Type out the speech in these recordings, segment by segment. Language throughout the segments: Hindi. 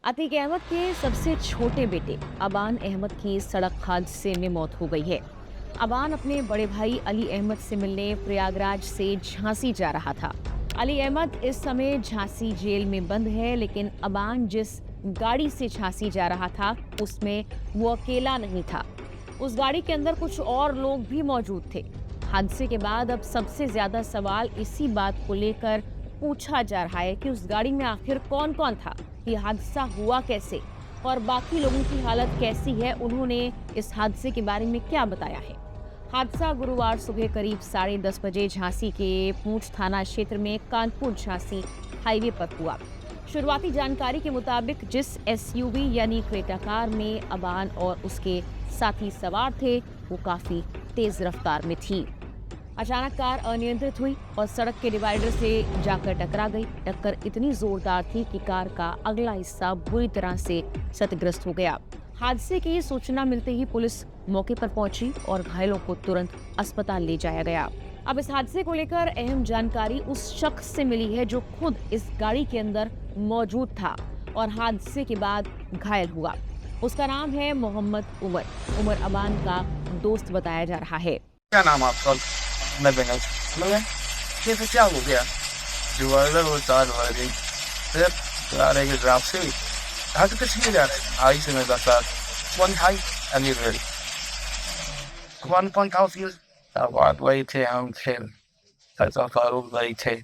अतीक अहमद के सबसे छोटे बेटे अबान अहमद की सड़क हादसे में मौत हो गई है। अबान अपने बड़े भाई अली अहमद से मिलने प्रयागराज से झांसी जा रहा था। अली अहमद इस समय झांसी जेल में बंद है, लेकिन अबान जिस गाड़ी से झांसी जा रहा था उसमें वो अकेला नहीं था। उस गाड़ी के अंदर कुछ और लोग भी मौजूद थे। हादसे के बाद अब सबसे ज्यादा सवाल इसी बात को लेकर पूछा जा रहा है कि उस गाड़ी में आखिर कौन कौन था, ये हादसा हुआ कैसे और बाकी लोगों की हालत कैसी है। उन्होंने इस हादसे के बारे में क्या बताया है। हादसा गुरुवार सुबह करीब 10:30 बजे झांसी के पूंछ थाना क्षेत्र में कानपुर झांसी हाईवे पर हुआ। शुरुआती जानकारी के मुताबिक जिस एसयूवी यानी क्रेटा कार में अबान और उसके साथी सवार थे वो काफी तेज रफ्तार में थी। अचानक कार अनियंत्रित हुई और सड़क के डिवाइडर से जाकर टकरा गई। टक्कर इतनी जोरदार थी कि कार का अगला हिस्सा बुरी तरह से क्षतिग्रस्त हो गया। हादसे की सूचना मिलते ही पुलिस मौके पर पहुंची और घायलों को तुरंत अस्पताल ले जाया गया। अब इस हादसे को लेकर अहम जानकारी उस शख्स से मिली है जो खुद इस गाड़ी के अंदर मौजूद था और हादसे के बाद घायल हुआ। उसका नाम है मोहम्मद उमर। उमर अबान का दोस्त बताया जा रहा है। क्या नाम आपका? मैं बेंगल मैं कैसे क्या हो गया? डिवाइडर वो तार वाली फिर आ रहे ग्राफ से आगे कुछ नहीं जा रहा। आई से मेरे साथ one high and you ready 1 point house use अब वही थे हम थे ऐसा फारूक भाई थे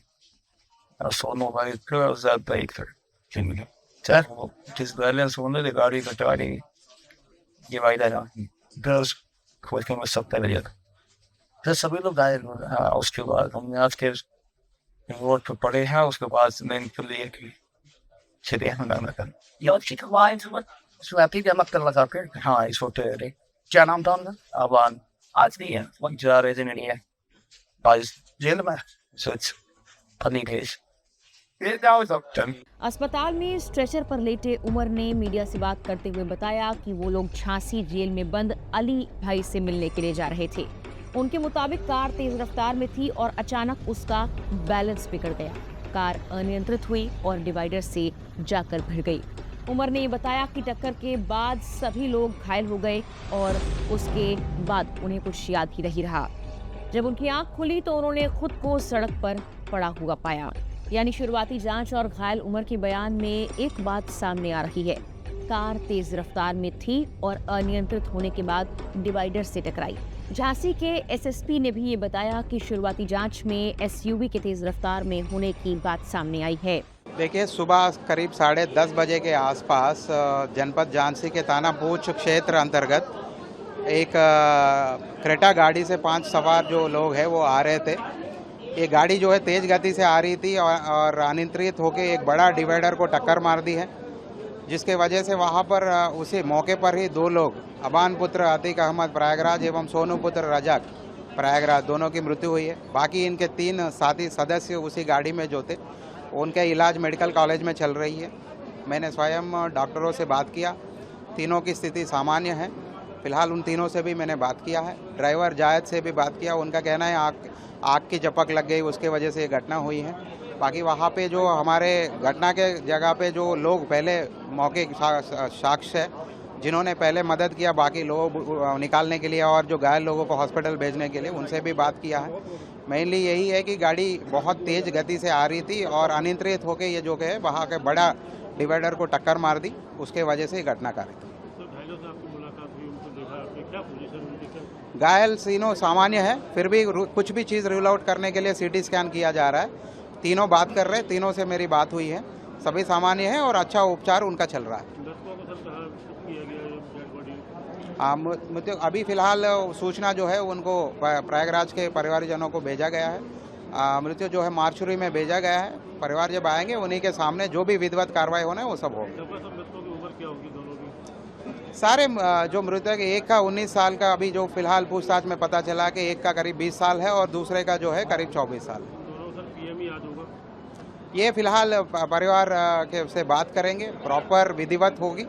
और सोनू भाई थे और ज़्यादा भाई थे। सर जिस बैलेंस होने दे गाड़ी कटा रही डिवाइडर गर्ल्स खोज के मैं सब पहले जाता फिर सभी लोग घायल हो रहे हैं। उसके बाद हमने आज के रोड पर पड़े हैं। उसके बाद मैंने तो लिए कि चलिए हंगामा कर मत कर लगा फिर हाँ इस होते रहे। क्या नाम था उनका? अबान। आज नहीं है वो जा रहे थे नहीं है आज जेल में सच फनी केस। अस्पताल में स्ट्रेचर पर लेटे उमर ने मीडिया से बात करते हुए बताया कि वो लोग झांसी जेल में बंद अली भाई से मिलने के लिए जा रहे थे। उनके मुताबिक कार तेज रफ्तार में थी और अचानक उसका बैलेंस बिगड़ गया। कार अनियंत्रित हुई और डिवाइडर से जाकर भिड़ गई। उमर ने बताया कि टक्कर के बाद सभी लोग घायल हो गए और उसके बाद उन्हें कुछ याद ही नहीं रहा। जब उनकी आंख खुली तो उन्होंने खुद को सड़क पर पड़ा हुआ पाया। यानी शुरुआती जांच और घायल उमर के बयान में एक बात सामने आ रही है, कार तेज रफ्तार में थी और अनियंत्रित होने के बाद डिवाइडर से टकराई। झांसी के एसएसपी ने भी ये बताया कि शुरुआती जांच में एसयूवी के तेज रफ्तार में होने की बात सामने आई है। देखिए सुबह करीब 10:30 बजे के आसपास जनपद झांसी के थाना पूंछ क्षेत्र अंतर्गत एक क्रेटा गाड़ी से 5 सवार जो लोग हैं वो आ रहे थे। ये गाड़ी जो है तेज गति से आ रही थी और अनियंत्रित होकर एक बड़ा डिवाइडर को टक्कर मार दी है, जिसके वजह से वहाँ पर उसी मौके पर ही 2 लोग अबान पुत्र अतीक अहमद प्रयागराज एवं सोनू पुत्र रजाक प्रयागराज दोनों की मृत्यु हुई है। बाकी इनके 3 साथी सदस्य उसी गाड़ी में जो थे उनके इलाज मेडिकल कॉलेज में चल रही है। मैंने स्वयं डॉक्टरों से बात किया, तीनों की स्थिति सामान्य है। फिलहाल उन तीनों से भी मैंने बात किया है। ड्राइवर जायद से भी बात किया, उनका कहना है आग की झपक लग गई, उसके वजह से ये घटना हुई है। बाकी वहाँ पे जो हमारे घटना के जगह पे जो लोग पहले मौके साक्ष्य है जिन्होंने पहले मदद किया बाकी लोगों निकालने के लिए और जो घायल लोगों को हॉस्पिटल भेजने के लिए, उनसे भी बात किया है। मेनली यही है कि गाड़ी बहुत तेज गति से आ रही थी और अनियंत्रित होकर ये जो है वहाँ के बड़ा डिवाइडर को टक्कर मार दी, उसके वजह से घटना कार्य थी। घायल तीनों सामान्य है, फिर भी कुछ भी चीज़ रूल आउट करने के लिए सीटी स्कैन किया जा रहा है। तीनों बात कर रहे हैं, तीनों से मेरी बात हुई है, सभी सामान्य है और अच्छा उपचार उनका चल रहा है। मतलब अभी फिलहाल सूचना जो है उनको प्रयागराज के परिवारजनों को भेजा गया है। मृत्यु जो है मार्चुरी में भेजा गया है। परिवार जब आएंगे उन्हीं के सामने जो भी विधिवत कार्रवाई होना है वो सब होगा। सारे जो मृतक, एक का 19 साल का अभी जो फिलहाल पूछताछ में पता चला कि एक का करीब 20 साल है और दूसरे का जो है करीब 24 साल है। ये फिलहाल परिवार के से बात करेंगे, प्रॉपर विधिवत होगी,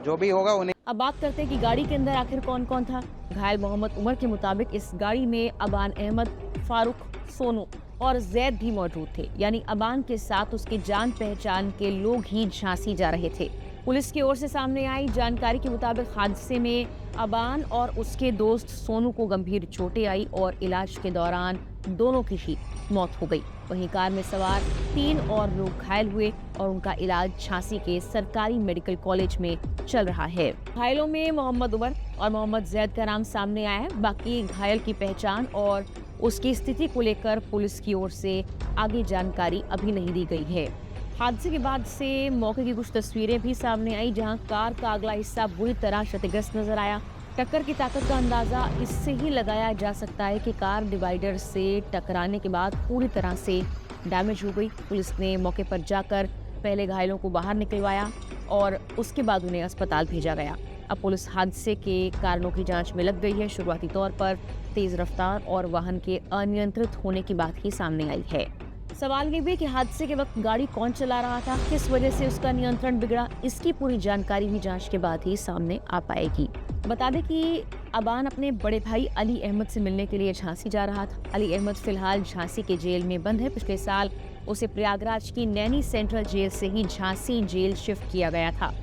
जो भी होगा उन्हें। अब बात करते हैं कि गाड़ी के अंदर आखिर कौन कौन था। घायल मोहम्मद उमर के मुताबिक इस गाड़ी में अबान अहमद, फारूक, सोनू और जैद भी मौजूद थे। यानी अबान के साथ उसके जान पहचान के लोग ही झांसी जा रहे थे। पुलिस की ओर से सामने आई जानकारी के मुताबिक हादसे में अबान और उसके दोस्त सोनू को गंभीर चोटें आई और इलाज के दौरान दोनों की ही मौत हो गई। वहीं कार में सवार 3 और लोग घायल हुए और उनका इलाज झांसी के सरकारी मेडिकल कॉलेज में चल रहा है। घायलों में मोहम्मद उमर और मोहम्मद जैद का नाम सामने आया है। बाकी घायल की पहचान और उसकी स्थिति को लेकर पुलिस की ओर से आगे जानकारी अभी नहीं दी गई है। हादसे के बाद से मौके की कुछ तस्वीरें भी सामने आई, जहां कार का अगला हिस्सा बुरी तरह क्षतिग्रस्त नजर आया। टक्कर की ताकत का अंदाजा इससे ही लगाया जा सकता है कि कार डिवाइडर से टकराने के बाद पूरी तरह से डैमेज हो गई। पुलिस ने मौके पर जाकर पहले घायलों को बाहर निकलवाया और उसके बाद उन्हें अस्पताल भेजा गया। अब पुलिस हादसे के कारणों की जांच में लग गई है। शुरुआती तौर पर तेज रफ्तार और वाहन के अनियंत्रित होने की बात ही सामने आई है। सवाल ये भी कि हादसे के वक्त गाड़ी कौन चला रहा था, किस वजह से उसका नियंत्रण बिगड़ा, इसकी पूरी जानकारी भी जांच के बाद ही सामने आ पाएगी। बता दें कि अबान अपने बड़े भाई अली अहमद से मिलने के लिए झांसी जा रहा था। अली अहमद फिलहाल झांसी के जेल में बंद है। पिछले साल उसे प्रयागराज की नैनी सेंट्रल जेल से ही झांसी जेल शिफ्ट किया गया था।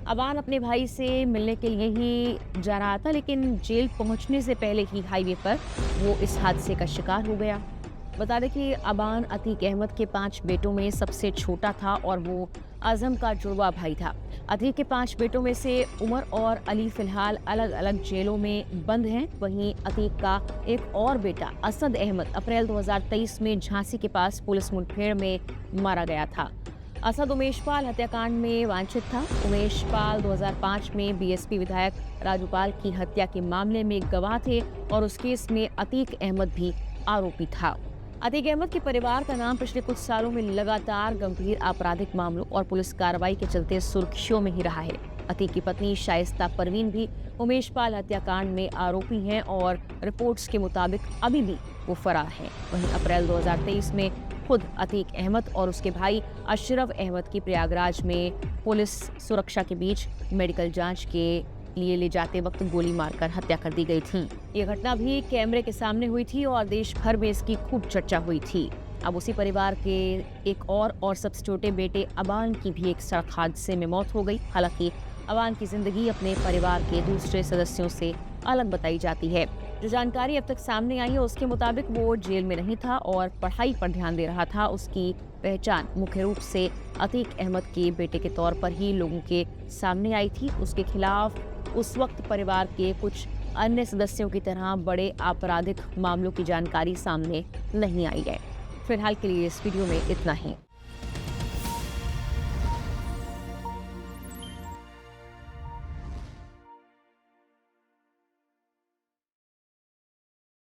अबान अपने भाई से मिलने के लिए ही जा रहा था, लेकिन जेल पहुंचने से पहले ही हाईवे पर वो इस हादसे का शिकार हो गया। बता दें कि अबान अतीक अहमद के 5 बेटों में सबसे छोटा था और वो आजम का जुड़वा भाई था। अतीक के 5 बेटों में से उमर और अली फिलहाल अलग अलग जेलों में बंद हैं। वहीं अतीक का एक और बेटा असद अहमद अप्रैल 2023 में झांसी के पास पुलिस मुठभेड़ में मारा गया था। असद उमेशपाल हत्याकांड में वांछित था। उमेशपाल 2005 में बीएसपी विधायक राजूपाल की हत्या के मामले में गवाह थे और उस केस में अतीक अहमद भी आरोपी था। अतीक अहमद के परिवार का नाम पिछले कुछ सालों में लगातार गंभीर आपराधिक मामलों और पुलिस कार्रवाई के चलते सुर्खियों में ही रहा है। अतीक की पत्नी शाइस्ता परवीन भी उमेशपाल हत्याकांड में आरोपी हैं और रिपोर्ट्स के मुताबिक अभी भी वो फरार हैं। वहीं अप्रैल 2023 में खुद अतीक अहमद और उसके भाई अशरफ अहमद की प्रयागराज में पुलिस सुरक्षा के बीच मेडिकल जांच के लिए ले जाते वक्त गोली मारकर हत्या कर दी गई थी। ये घटना भी कैमरे के सामने हुई थी और देश भर में इसकी खूब चर्चा हुई थी। अब उसी परिवार के एक और सबसे छोटे बेटे अबान की भी एक सड़क हादसे में मौत हो गई। हालांकि अबान की जिंदगी अपने परिवार के दूसरे सदस्यों से अलग बताई जाती है। जो जानकारी अब तक सामने आई है उसके मुताबिक वो जेल में नहीं था और पढ़ाई पर ध्यान दे रहा था। उसकी पहचान मुख्य रूप से अतीक अहमद के बेटे के तौर पर ही लोगों के सामने आई थी। उसके खिलाफ उस वक्त परिवार के कुछ अन्य सदस्यों की तरह बड़े आपराधिक मामलों की जानकारी सामने नहीं आई है। फिलहाल के लिए इस वीडियो में इतना ही।